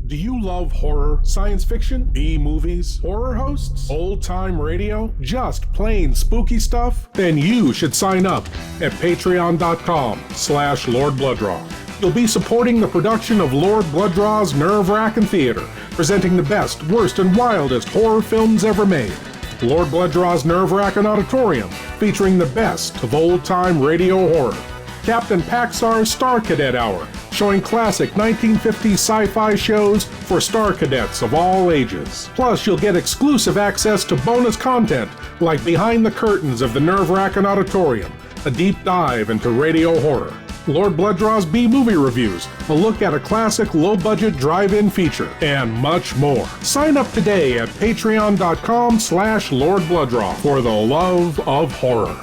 Do you love horror, science fiction, B-movies, horror hosts, old-time radio, just plain spooky stuff? Then you should sign up at patreon.com/Lord Blood-Rah. You'll be supporting the production of Lord Blood-Rah's Wrackin Theater, presenting the best, worst, and wildest horror films ever made. Lord Blood-Rah's Wrackin Auditorium, featuring the best of old-time radio horror. Captain Paxar's Star Cadet Hour, showing classic 1950s sci-fi shows for Star Cadets of all ages. Plus, you'll get exclusive access to bonus content like Behind the Curtains of the Wrackin Auditorium, a deep dive into radio horror, Lord Blood-Rah's B-movie reviews, a look at a classic low-budget drive-in feature, and much more. Sign up today at patreon.com/Lord Blood-Rah for the love of horror.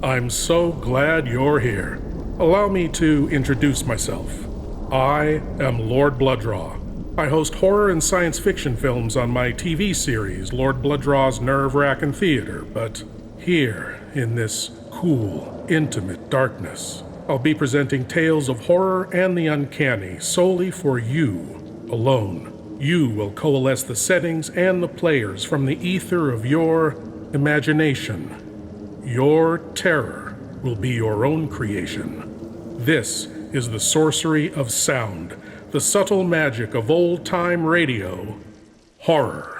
I'm so glad you're here. Allow me to introduce myself. I am Lord Blood-Rah. I host horror and science fiction films on my TV series, Lord Blood-Rah's Wrackin Theater, but here, in this cool, intimate darkness, I'll be presenting tales of horror and the uncanny solely for you alone. You will coalesce the settings and the players from the ether of your imagination. Your terror will be your own creation. This is the sorcery of sound, the subtle magic of old-time radio, horror.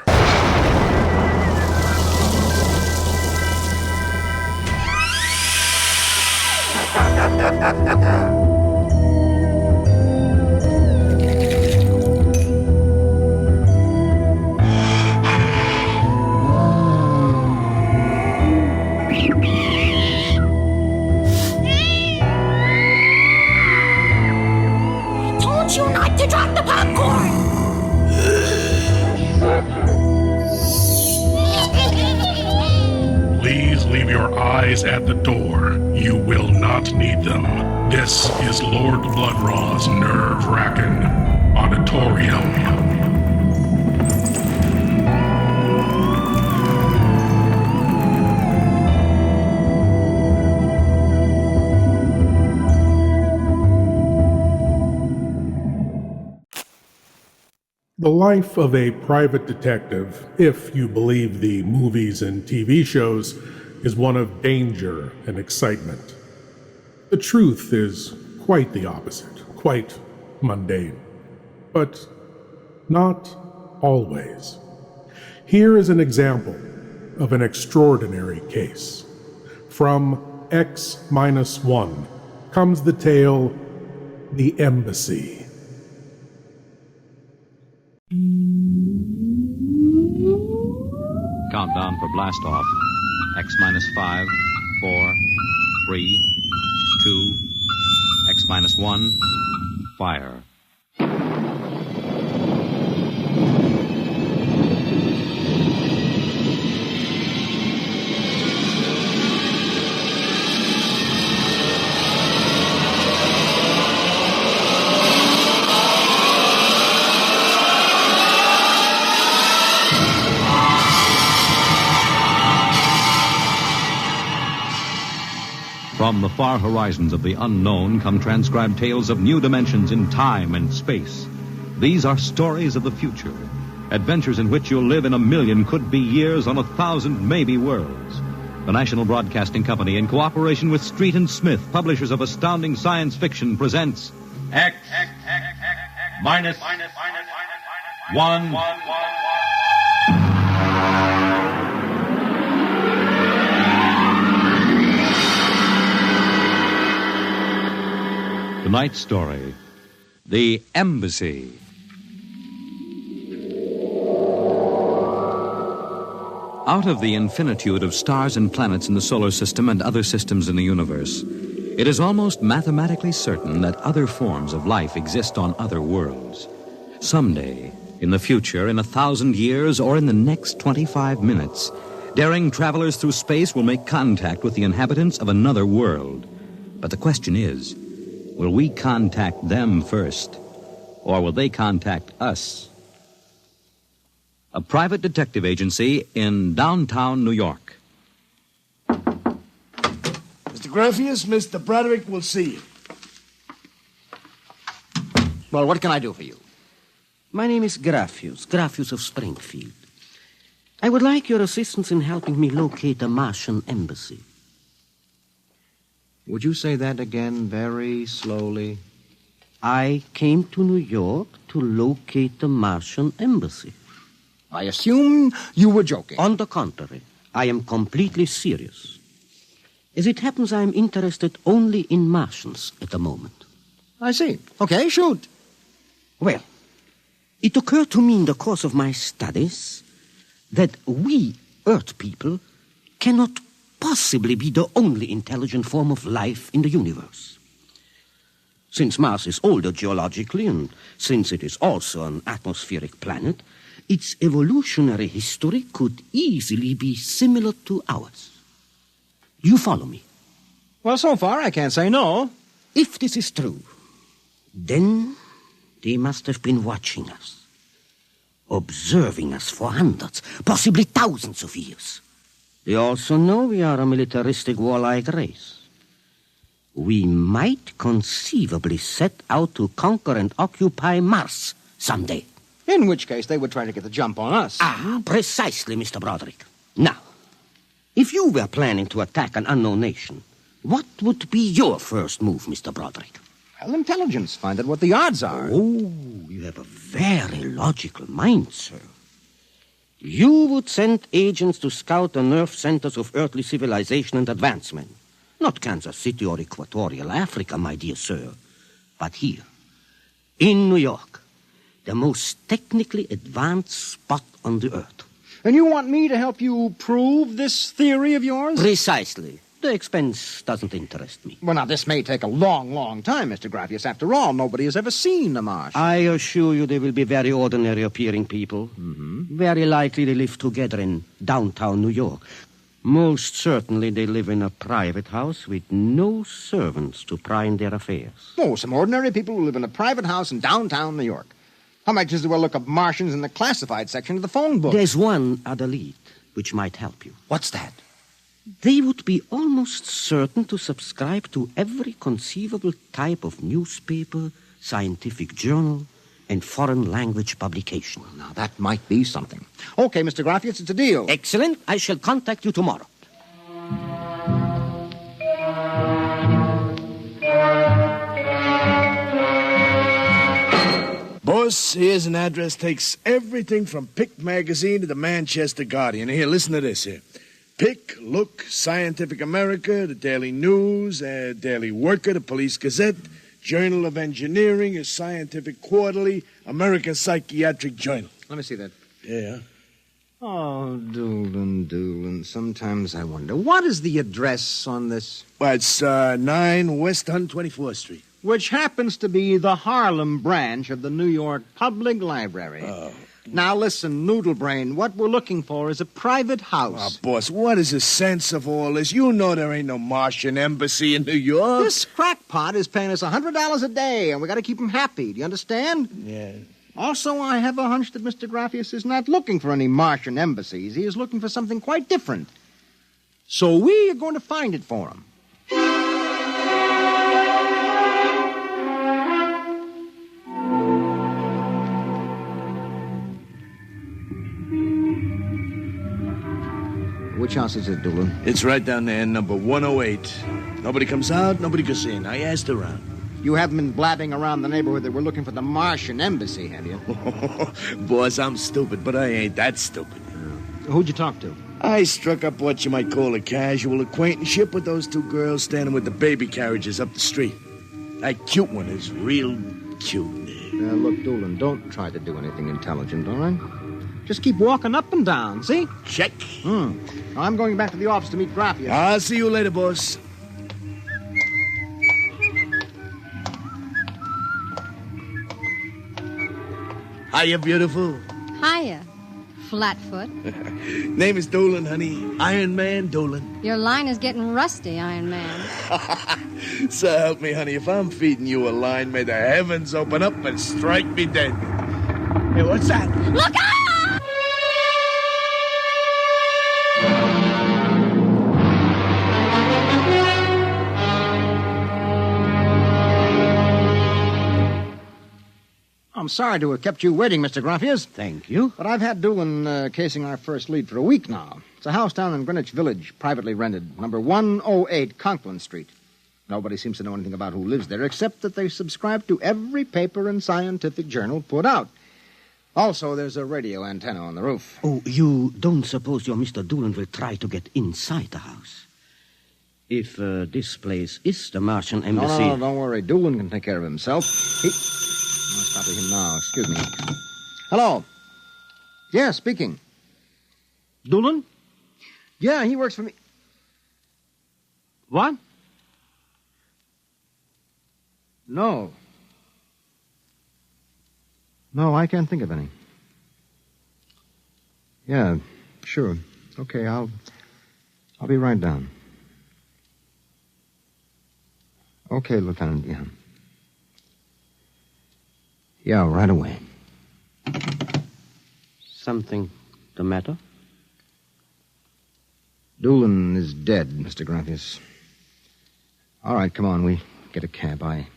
At the door. You will not need them. This is Lord Blood-Rah's Wrackin Auditorium. The life of a private detective, if you believe the movies and TV shows, is one of danger and excitement. The truth is quite the opposite, quite mundane. But not always. Here is an example of an extraordinary case. From X-1 comes the tale, The Embassy. Countdown for blast off. X-5, 4, 3, 2, X-1, fire. From the far horizons of the unknown come transcribed tales of new dimensions in time and space. These are stories of the future, adventures in which you'll live in 1,000,000 could-be years on 1,000 maybe worlds. The National Broadcasting Company, in cooperation with Street and Smith, publishers of astounding science fiction, presents X-1. Tonight's story, The Embassy. Out of the infinitude of stars and planets in the solar system and other systems in the universe, it is almost mathematically certain that other forms of life exist on other worlds. Someday, in the future, in 1,000 years, or in the next 25 minutes, daring travelers through space will make contact with the inhabitants of another world. But the question is, will we contact them first, or will they contact us? a private detective agency in downtown New York. Mr. Graffius, Mr. Broderick will see you. Well, what can I do for you? My name is Graffius of Springfield. I would like your assistance in helping me locate a Martian embassy. Would you say that again very slowly? I came to New York to locate the Martian embassy. I assume you were joking. On the contrary, I am completely serious. As it happens, I am interested only in Martians at the moment. I see. Okay, shoot. Well, it occurred to me in the course of my studies that we, Earth people, cannot possibly be the only intelligent form of life in the universe. Since Mars is older geologically, and since it is also an atmospheric planet, its evolutionary history could easily be similar to ours. You follow me? Well, so far, I can't say no. If this is true, then they must have been watching us, observing us for hundreds, possibly thousands of years. They also know we are a militaristic, warlike race. We might conceivably set out to conquer and occupy Mars someday. In which case, they would try to get the jump on us. Precisely, Mr. Broderick. Now, if you were planning to attack an unknown nation, what would be your first move, Mr. Broderick? Well, intelligence. Find out what the odds are. Oh, you have a very logical mind, sir. You would send agents to scout the nerve centers of earthly civilization and advancement. Not Kansas City or Equatorial Africa, my dear sir, but here, in New York, the most technically advanced spot on the earth. And you want me to help you prove this theory of yours? Precisely. The expense doesn't interest me. Well, now, this may take a long, long time, Mr. Graffius. After all, nobody has ever seen a Martian. I assure you they will be very ordinary-appearing people. Mm-hmm. Very likely they live together in downtown New York. Most certainly they live in a private house with no servants to pry in their affairs. Oh, some ordinary people who live in a private house in downtown New York. I might just as well look up Martians in the classified section of the phone book. There's one other lead which might help you. What's that? They would be almost certain to subscribe to every conceivable type of newspaper, scientific journal, and foreign language publication. Well, now, that might be something. Okay, Mr. Graffius, it's a deal. Excellent. I shall contact you tomorrow. Boss, here's an address. Takes everything from Pick Magazine to the Manchester Guardian. Here, listen to this here. Pick, Look, Scientific America, the Daily News, Daily Worker, the Police Gazette, Journal of Engineering, a Scientific Quarterly, American Psychiatric Journal. Let me see that. Yeah. Oh, Doolin. Sometimes I wonder, what is the address on this? Well, it's 9 West 124th Street. Which happens to be the Harlem branch of the New York Public Library. Oh. Now, listen, Noodlebrain, what we're looking for is a private house. Oh, boss, what is the sense of all this? You know there ain't no Martian embassy in New York. This crackpot is paying us $100 a day, and we got to keep him happy. Do you understand? Yeah. Also, I have a hunch that Mr. Graffius is not looking for any Martian embassies. He is looking for something quite different. So we are going to find it for him. Which house is it, Doolin? It's right down there, number 108. Nobody comes out, nobody goes in. I asked around. You haven't been blabbing around the neighborhood that we're looking for the Martian embassy, have you? Boss, I'm stupid, but I ain't that stupid. Who'd you talk to? I struck up what you might call a casual acquaintanceship with those two girls standing with the baby carriages up the street. That cute one is real cute. Look, Doolin, don't try to do anything intelligent, all right? Just keep walking up and down, see? Check. I'm going back to the office to meet Graffius. I'll see you later, boss. Hiya, beautiful. Hiya, Flatfoot. Name is Doolin, honey. Iron Man Doolin. Your line is getting rusty, Iron Man. So help me, honey. If I'm feeding you a line, may the heavens open up and strike me dead. Hey, what's that? Look out! I'm sorry to have kept you waiting, Mr. Graffius. Thank you. But I've had Doolin casing our first lead for a week now. It's a house down in Greenwich Village, privately rented, number 108 Conklin Street. Nobody seems to know anything about who lives there, except that they subscribe to every paper and scientific journal put out. Also, there's a radio antenna on the roof. Oh, you don't suppose your Mr. Doolin will try to get inside the house? If this place is the Martian embassy... No, don't worry. Doolin can take care of himself. I'll stop with him now. Excuse me. Hello. Yeah, speaking. Doolin? Yeah, he works for me. What? No. No, I can't think of any. Yeah, sure. Okay, I'll be right down. Okay, Lieutenant, yeah. Yeah, right away. Something the matter? Doolin is dead, Mr. Graffius. All right, come on, we get a cab. I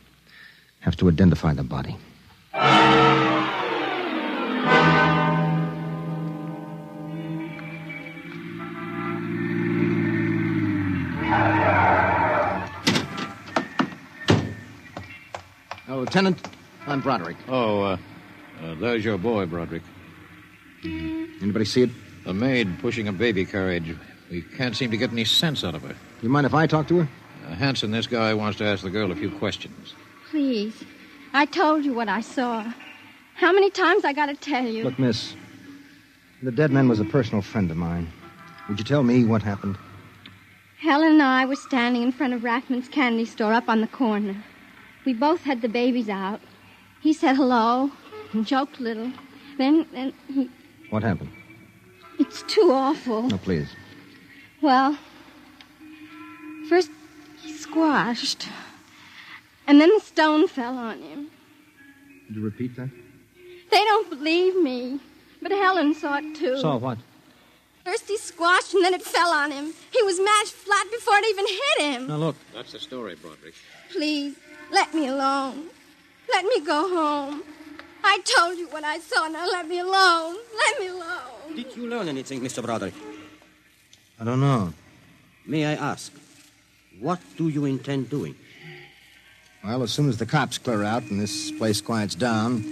have to identify the body. Lieutenant, I'm Broderick. There's your boy, Broderick. Anybody see it? A maid pushing a baby carriage. We can't seem to get any sense out of her. You mind if I talk to her? Hanson, this guy wants to ask the girl a few questions. Please. I told you what I saw. How many times I got to tell you? Look, miss, the dead man was a personal friend of mine. Would you tell me what happened? Helen and I were standing in front of Rathman's candy store up on the corner. We both had the babies out. He said hello and joked a little. Then he... What happened? It's too awful. No, please. Well, first he squashed. And then the stone fell on him. Did you repeat that? They don't believe me. But Helen saw it, too. Saw what? First he squashed, and then it fell on him. He was mashed flat before it even hit him. Now, look. That's the story, Broderick. Please, let me alone. Let me go home. I told you what I saw. Now let me alone. Let me alone. Did you learn anything, Mr. Broderick? I don't know. May I ask, what do you intend doing? Well, as soon as the cops clear out and this place quiets down,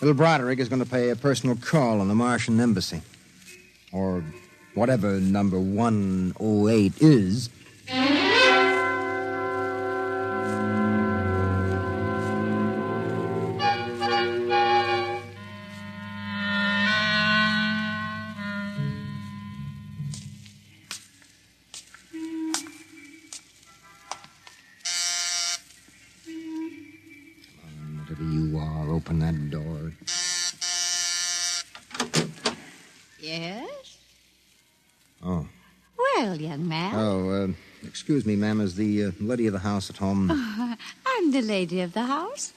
little Broderick is going to pay a personal call on the Martian embassy. Or whatever number 108 is. Whatever you are, open that door. Yes? Oh. Well, young man. Oh, excuse me, ma'am. Is the lady of the house at home? I'm the lady of the house.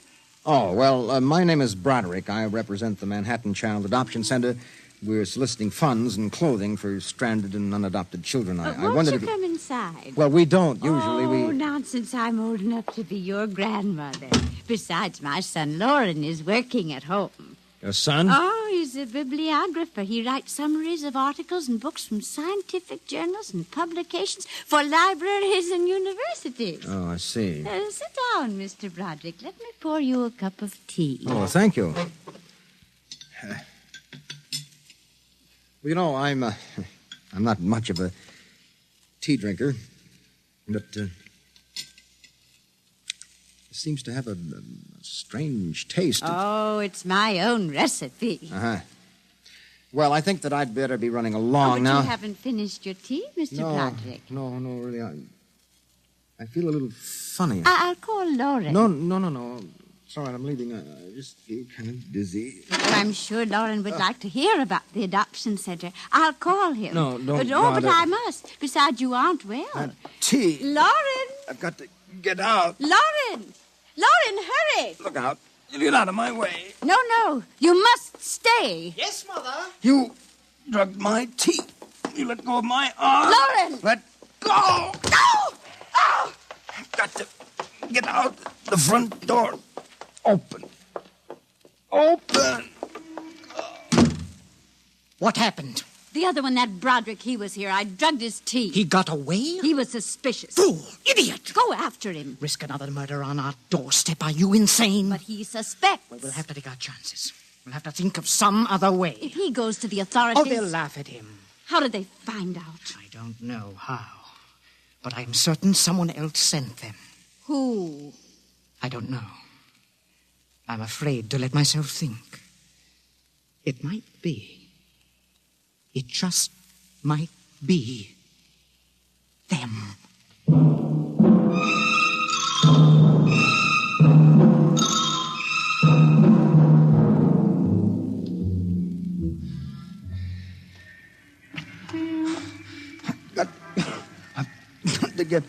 Oh, well, my name is Broderick. I represent the Manhattan Child Adoption Center. We're soliciting funds and clothing for stranded and unadopted children. I Won't wondered you if... come inside? Well, we don't. Usually Oh, nonsense. I'm old enough to be your grandmother. Besides, my son Lauren is working at home. Your son? Oh, he's a bibliographer. He writes summaries of articles and books from scientific journals and publications for libraries and universities. Oh, I see. Sit down, Mr. Broderick. Let me pour you a cup of tea. Oh, thank you. Well, you know, I'm not much of a tea drinker, but it seems to have a strange taste. Oh, it's my own recipe. Uh-huh. Well, I think that I'd better be running along but now. You haven't finished your tea, Mr. Broderick. No, really. I feel a little funny. I'll call Lauren. No. It's all right, I'm leaving. I just feel kind of dizzy. Well, I'm sure Lauren would like to hear about the adoption center. I'll call him. No, don't but bother. I must. Besides, you aren't well. Tea. Lauren! I've got to get out. Lauren! Lauren, hurry! Look out. You get out of my way. No. You must stay. Yes, Mother. You drugged my tea. You let go of my arm. Lauren! Let go. No! Oh! I've got to get out. The front door open. Open! What happened? The other one, that Broderick, he was here. I drugged his tea. He got away? He was suspicious. Fool! Idiot! Go after him. Risk another murder on our doorstep. Are you insane? But he suspects. Well, we'll have to take our chances. We'll have to think of some other way. If he goes to the authorities... Oh, they'll laugh at him. How did they find out? I don't know how. But I'm certain someone else sent them. Who? I don't know. I'm afraid to let myself think. It might be. It just might be them. I've got to get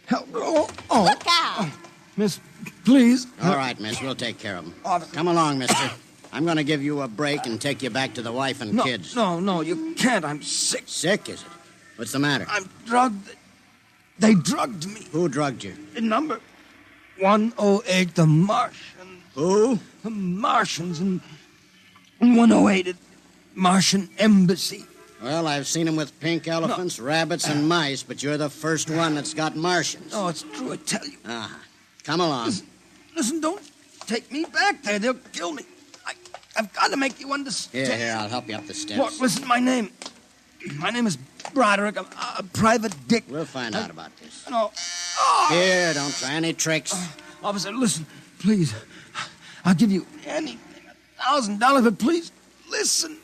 help. Oh. Look out! Miss, please. All right, miss, we'll take care of him. Come along, mister. I'm going to give you a break and take you back to the wife and kids. No, you can't. I'm sick. Sick, is it? What's the matter? I'm drugged. They drugged me. Who drugged you? In number 108, the Martian. Who? The Martians in 108 at Martian Embassy. Well, I've seen him with pink elephants, rabbits, and mice, but you're the first one that's got Martians. Oh, it's true, I tell you. Come along. Listen, don't take me back there. They'll kill me. I've got to make you understand. Here, I'll help you up the steps. Look, listen, my name is Broderick. I'm a private dick. We'll find out about this. No. Here, don't try any tricks. Officer, listen, please. I'll give you anything, $1,000, but please, listen.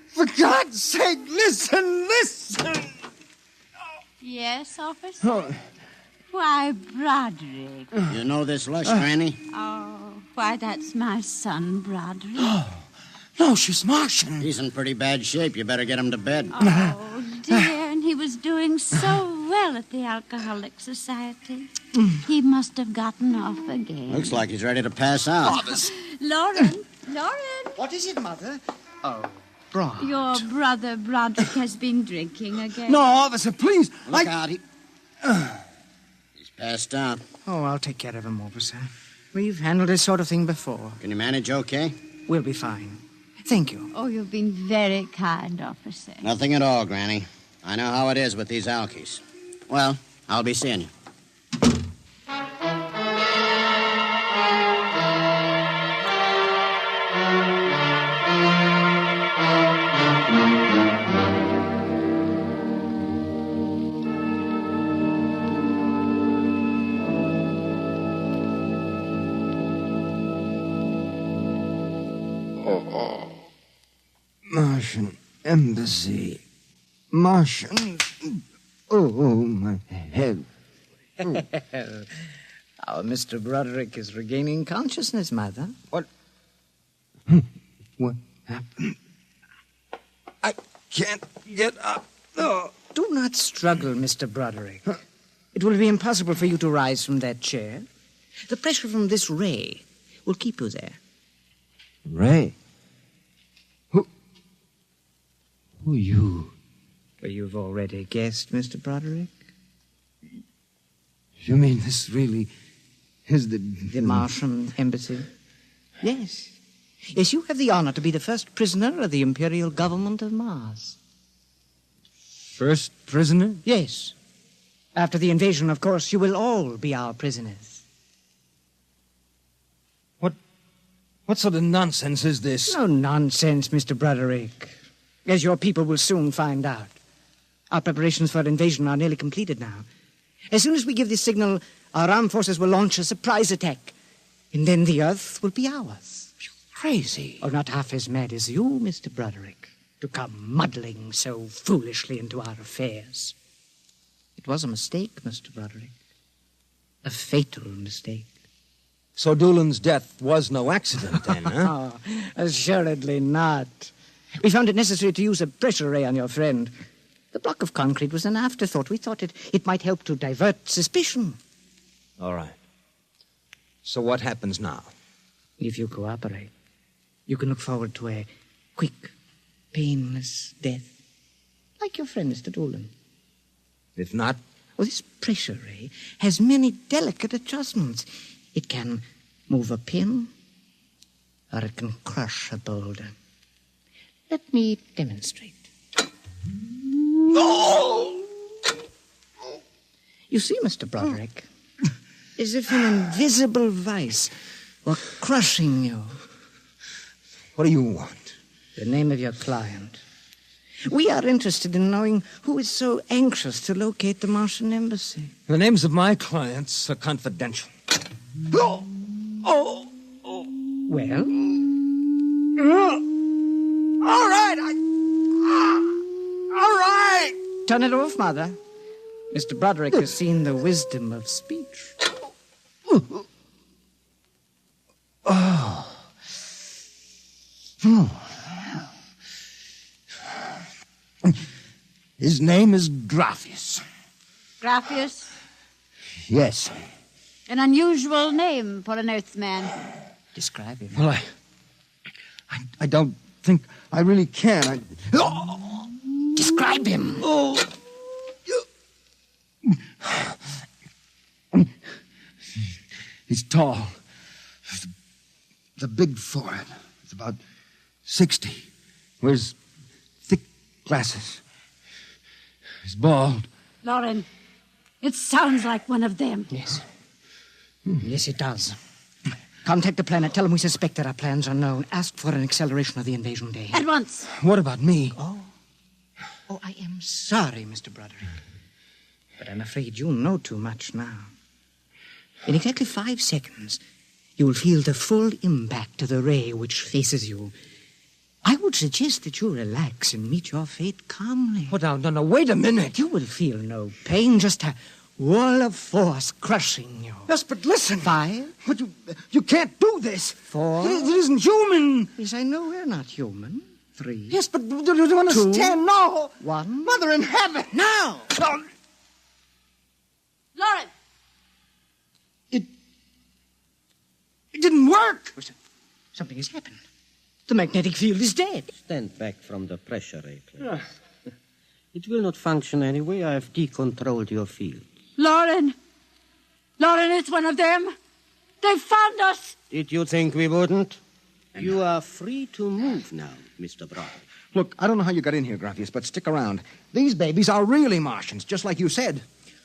For God's sake, listen. Yes, officer? Why, Broderick. You know this lush, Granny? Oh, why, that's my son, Broderick. No, she's Martian. He's in pretty bad shape. You better get him to bed. Oh, dear, and he was doing so well at the Alcoholic Society. He must have gotten off again. Looks like he's ready to pass out. Lauren! What is it, Mother? Oh, Brod. Your brother Broderick has been drinking again. No, officer, please. Look out. He's passed out. Oh, I'll take care of him, officer. We've handled this sort of thing before. Can you manage okay? We'll be fine. Thank you. Oh, you've been very kind, officer. Nothing at all, Granny. I know how it is with these alkies. Well, I'll be seeing you. Martian Embassy. Martian. Oh, my head. Our Mr. Broderick is regaining consciousness, Mother. What happened? I can't get up. Oh. Do not struggle, Mr. Broderick. It will be impossible for you to rise from that chair. The pressure from this ray will keep you there. Ray? Who are you? Well, you've already guessed, Mr. Broderick. You mean this really is the Martian Embassy? Yes. Yes, you have the honor to be the first prisoner of the Imperial Government of Mars. First prisoner? Yes. After the invasion, of course, you will all be our prisoners. What sort of nonsense is this? No nonsense, Mr. Broderick. As your people will soon find out. Our preparations for invasion are nearly completed now. As soon as we give the signal, our armed forces will launch a surprise attack. And then the Earth will be ours. You're crazy. Oh, not half as mad as you, Mr. Broderick, to come muddling so foolishly into our affairs. It was a mistake, Mr. Broderick. A fatal mistake. So Doolan's death was no accident, then, huh? Oh, assuredly not. We found it necessary to use a pressure ray on your friend. The block of concrete was an afterthought. We thought it might help to divert suspicion. All right. So what happens now? If you cooperate, you can look forward to a quick, painless death. Like your friend, Mr. Doolan. If not? Well, this pressure ray has many delicate adjustments. It can move a pin, or it can crush a boulder. Let me demonstrate. No! You see, Mr. Broderick, as if an invisible vice were crushing you. What do you want? The name of your client. We are interested in knowing who is so anxious to locate the Martian embassy. The names of my clients are confidential. Oh! Well? All right, all right! Turn it off, Mother. Mr. Broderick has seen the wisdom of speech. His name is Graphius. Graphius? Yes. An unusual name for an Earthman. Describe him. Well, I don't think I really can. Describe him. He's tall. The big forehead. It's about 60. Wears thick glasses. He's bald. Lauren, it sounds like one of them. Yes. Yes, it does. Contact the planet. Tell them we suspect that our plans are known. Ask for an acceleration of the invasion day. At once. What about me? Oh, I am sorry, Mr. Broderick. But I'm afraid you know too much now. In exactly 5 seconds, you will feel the full impact of the ray which faces you. I would suggest that you relax and meet your fate calmly. Oh, no, wait a minute. You will feel no pain, just a wall of force crushing you. Yes, but listen. 5. But you can't do this. 4. It isn't human. Yes, I know we're not human. 3. Yes, but do you understand? 2. No. 1. Mother in heaven. Now! No. Lauren! It didn't work. Something has happened. The magnetic field is dead. Stand back from the pressure ray. It will not function anyway. I have decontrolled your field. Lauren! Lauren, it's one of them. They found us. Did you think we wouldn't? You are free to move now, Mr. Broderick. Look, I don't know how you got in here, Graphius, but stick around. These babies are really Martians, just like you said.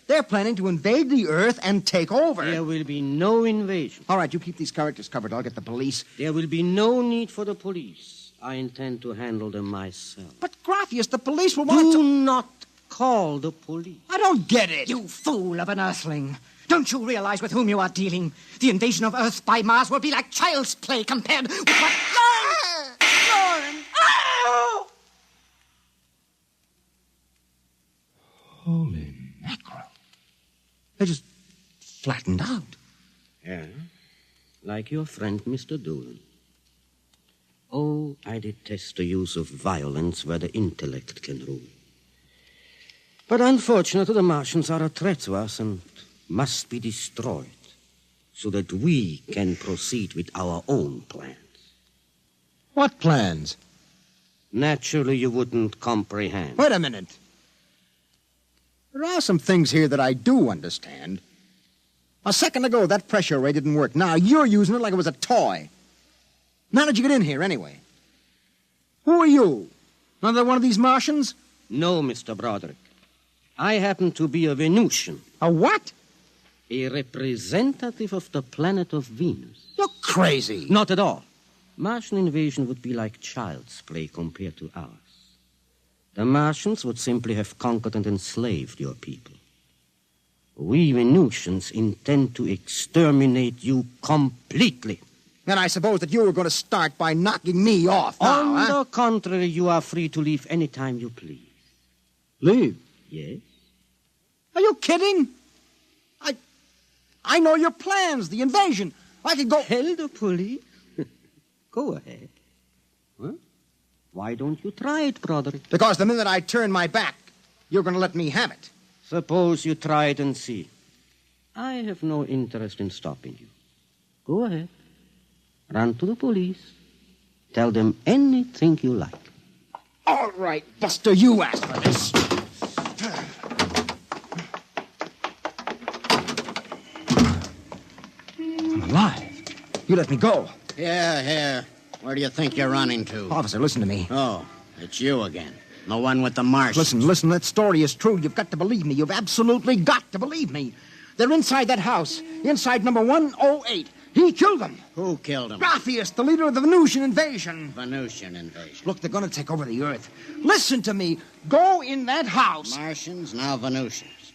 They're planning to invade the Earth and take over. There will be no invasion. All right, you keep these characters covered. I'll get the police. There will be no need for the police. I intend to handle them myself. But, Graphius, the police will want Do not call the police. I don't get it. You fool of an Earthling. Don't you realize with whom you are dealing? The invasion of Earth by Mars will be like child's play compared with what... Lauren! Oh! Holy mackerel. They just flattened out. Yeah, like your friend, Mr. Doolin. Oh, I detest the use of violence where the intellect can rule. But unfortunately, the Martians are a threat to us and must be destroyed so that we can proceed with our own plans. What plans? Naturally, you wouldn't comprehend. Wait a minute. There are some things here that I do understand. A second ago, that pressure ray didn't work. Now you're using it like it was a toy. How did you get in here, anyway? Who are you? Another one of these Martians? No, Mr. Broderick. I happen to be a Venusian. A what? A representative of the planet of Venus. You're crazy. Not at all. Martian invasion would be like child's play compared to ours. The Martians would simply have conquered and enslaved your people. We Venusians intend to exterminate you completely. And I suppose that you were going to start by knocking me off now, On the contrary, you are free to leave any time you please. Leave? Yes? Are you kidding? I know your plans, the invasion. I could go... Tell the police? Go ahead. Huh? Why don't you try it, Broderick? Because the minute I turn my back, you're going to let me have it. Suppose you try it and see. I have no interest in stopping you. Go ahead. Run to the police. Tell them anything you like. All right, Buster, you asked for this. I'm alive. You let me go. Here. Where do you think you're running to? Officer, listen to me. Oh, it's you again. The one with the Martians. Listen, that story is true. You've got to believe me. You've absolutely got to believe me. They're inside that house, inside number 108. He killed them. Who killed him? Graphius, the leader of the Venusian invasion. Venusian invasion. Look, they're going to take over the Earth. Listen to me. Go in that house. Martians, now Venusians.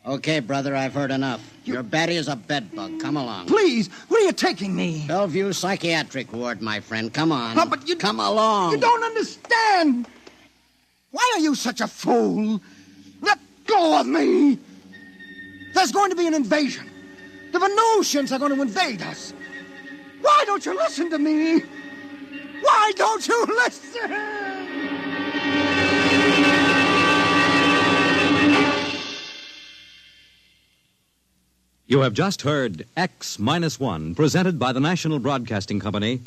Okay, brother, I've heard enough. Your Betty is a bedbug. Come along. Please, where are you taking me? Bellevue Psychiatric Ward, my friend. Come on. No, but you... Come along. You don't understand. Why are you such a fool? Let go of me. There's going to be an invasion. The Venusians are going to invade us. Why don't you listen to me? Why don't you listen? You have just heard X-1, presented by the National Broadcasting Company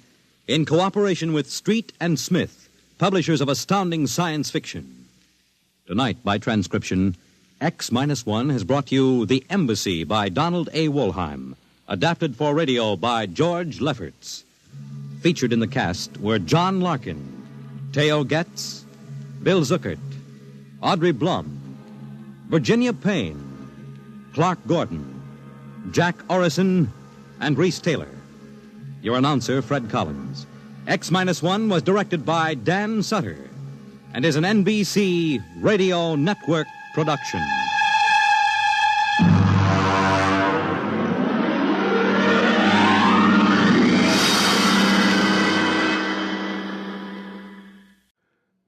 in cooperation with Street and Smith, publishers of astounding science fiction. Tonight, by transcription, X-1 has brought you The Embassy by Donald A. Wollheim, adapted for radio by George Lefferts. Featured in the cast were John Larkin, Theo Getz, Bill Zuckert, Audrey Blum, Virginia Payne, Clark Gordon, Jack Orison, and Reese Taylor. Your announcer, Fred Collins. X-1 was directed by Dan Sutter and is an NBC Radio Network production.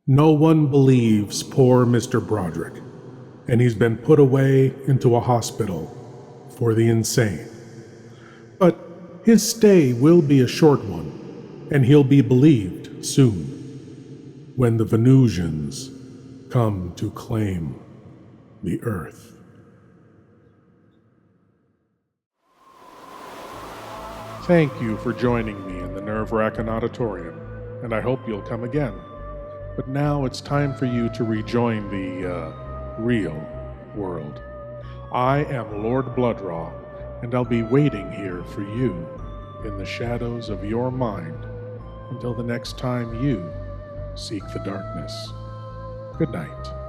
No one believes poor Mr. Broderick, and he's been put away into a hospital for the insane. But his stay will be a short one, and he'll be believed soon, when the Venusians come to claim the Earth. Thank you for joining me in the Nerve-Wrackin Auditorium, and I hope you'll come again. But now it's time for you to rejoin the, real world. I am Lord Blood-Rah, and I'll be waiting here for you in the shadows of your mind until the next time you seek the darkness. Good night.